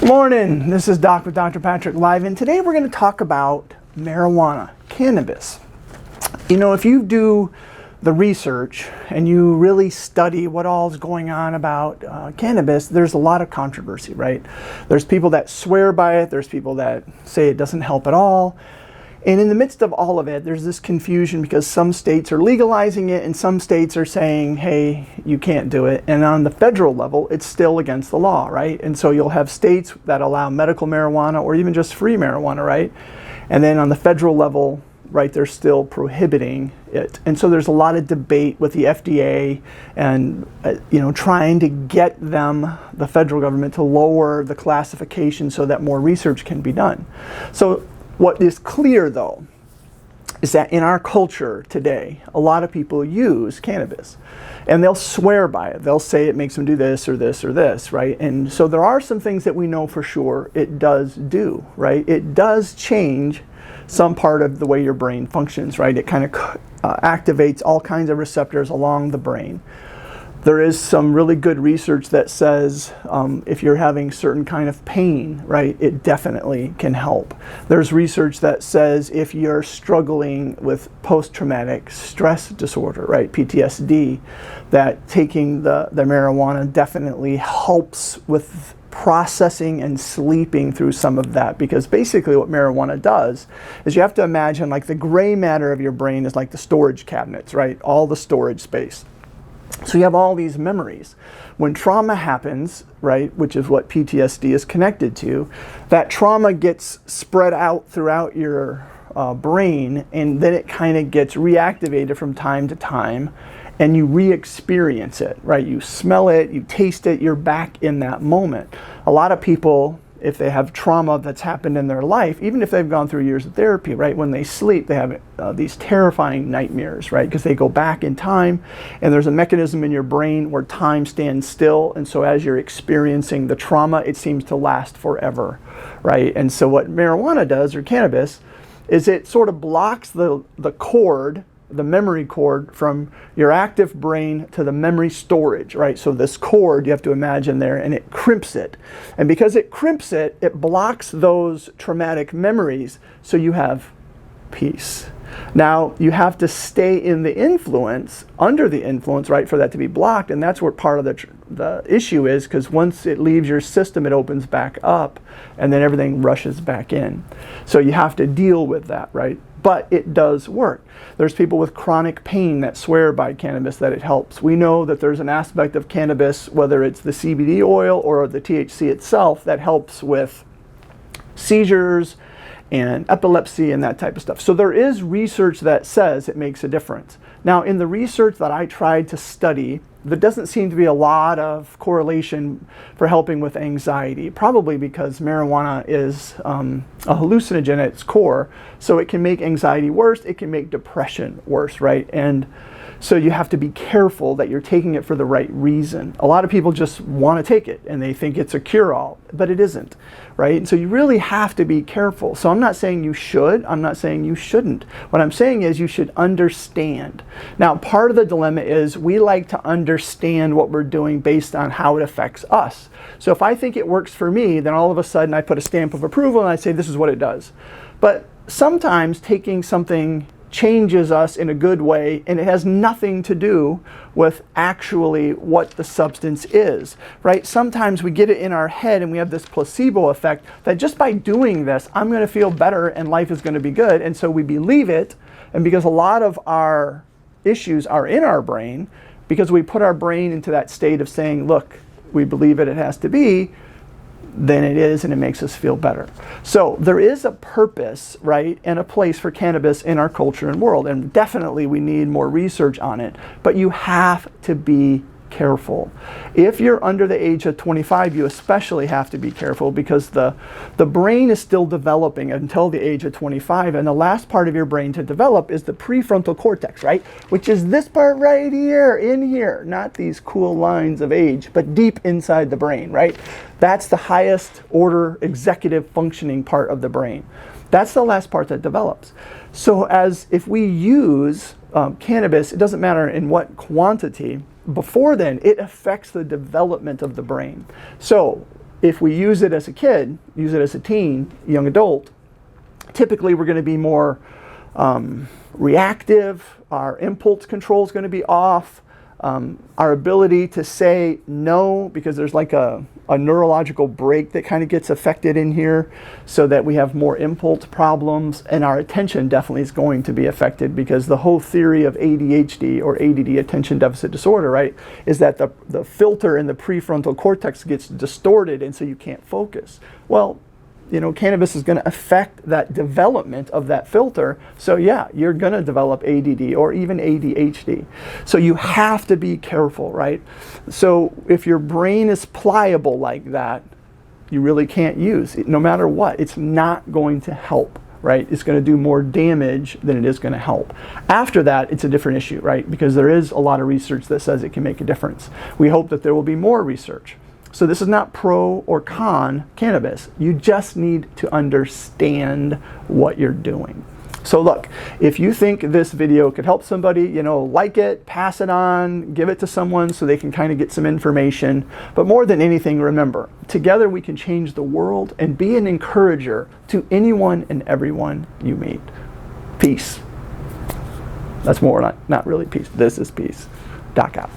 Morning, this is Doc with Dr. Patrick Live, and today we're going to talk about marijuana, cannabis. You know, if you do the research and you really study what all is going on about cannabis, there's a lot of controversy, right? There's people that swear by it, there's people that say it doesn't help at all. And in the midst of all of it, there's this confusion because some states are legalizing it and some states are saying, hey, you can't do it. And on the federal level, it's still against the law, right? And so you'll have states that allow medical marijuana or even just free marijuana, right? And then on the federal level, right, they're still prohibiting it. And so there's a lot of debate with the FDA and, trying to get them, the federal government, to lower the classification so that more research can be done. So what is clear, though, is that in our culture today, a lot of people use cannabis and they'll swear by it. They'll say it makes them do this or this or this, right? And so there are some things that we know for sure it does do, right? It does change some part of the way your brain functions, right? It kind of activates all kinds of receptors along the brain. There is some really good research that says if you're having certain kind of pain, right, it definitely can help. There's research that says if you're struggling with post-traumatic stress disorder, right, PTSD, that taking the marijuana definitely helps with processing and sleeping through some of that, because basically what marijuana does is you have to imagine like the gray matter of your brain is like the storage cabinets, right, all the storage space. So you have all these memories. When trauma happens, right, which is what PTSD is connected to, that trauma gets spread out throughout your brain, and then it kind of gets reactivated from time to time, and you re-experience it, right? You smell it, you taste it, you're back in that moment. A lot of people, if they have trauma that's happened in their life, even if they've gone through years of therapy, right, when they sleep, they have these terrifying nightmares, right, because they go back in time, and there's a mechanism in your brain where time stands still, and so as you're experiencing the trauma, it seems to last forever, right? And so what marijuana does, or cannabis, is it sort of blocks the cord, the memory cord, from your active brain to the memory storage, right? So this cord, you have to imagine there, and it crimps it. And because it crimps it, it blocks those traumatic memories, so you have peace. Now, you have to stay in the influence, under the influence, right, for that to be blocked, and that's where part of the issue is, because once it leaves your system, it opens back up, and then everything rushes back in. So you have to deal with that, right? But it does work. There's people with chronic pain that swear by cannabis that it helps. We know that there's an aspect of cannabis, whether it's the CBD oil or the THC itself, that helps with seizures and epilepsy and that type of stuff. So there is research that says it makes a difference. Now, in the research that I tried to study, there doesn't seem to be a lot of correlation for helping with anxiety, probably because marijuana is a hallucinogen at its core, so it can make anxiety worse, it can make depression worse, right? And so you have to be careful that you're taking it for the right reason. A lot of people just want to take it and they think it's a cure-all, but it isn't, right? And so you really have to be careful. So I'm not saying you should, I'm not saying you shouldn't. What I'm saying is you should understand. Now, part of the dilemma is we like to understand what we're doing based on how it affects us. So if I think it works for me, then all of a sudden I put a stamp of approval and I say this is what it does. But sometimes taking something changes us in a good way, and it has nothing to do with actually what the substance is, right? Sometimes we get it in our head and we have this placebo effect that just by doing this, I'm going to feel better and life is going to be good. And so we believe it, and because a lot of our issues are in our brain, because we put our brain into that state of saying, look, we believe it has to be, then it is, and it makes us feel better. So there is a purpose, right, and a place for cannabis in our culture and world, and definitely we need more research on it, but you have to be careful. If you're under the age of 25, you especially have to be careful, because the brain is still developing until the age of 25, and the last part of your brain to develop is the prefrontal cortex, right? Which is this part right here, in here, not these cool lines of age, but deep inside the brain, right? That's the highest order executive functioning part of the brain. That's the last part that develops. So if we use cannabis, it doesn't matter in what quantity, before then, it affects the development of the brain. So if we use it as a kid, use it as a teen, young adult, typically we're going to be more reactive. Our impulse control is going to be off. Our ability to say no, because there's like a neurological break that kind of gets affected in here, so that we have more impulse problems, and our attention definitely is going to be affected, because the whole theory of ADHD, or ADD, attention deficit disorder, right, is that the filter in the prefrontal cortex gets distorted, and so you can't focus. Well, you know, cannabis is going to affect that development of that filter. So yeah, you're going to develop ADD or even ADHD. So you have to be careful, right? So if your brain is pliable like that, you really can't use it. No matter what, it's not going to help, right? It's going to do more damage than it is going to help. After that, it's a different issue, right? Because there is a lot of research that says it can make a difference. We hope that there will be more research. So this is not pro or con cannabis. You just need to understand what you're doing. So look, if you think this video could help somebody, you know, like it, pass it on, give it to someone so they can kind of get some information. But more than anything, remember, together we can change the world and be an encourager to anyone and everyone you meet. Peace. That's more, not really peace. This is peace. Doc out.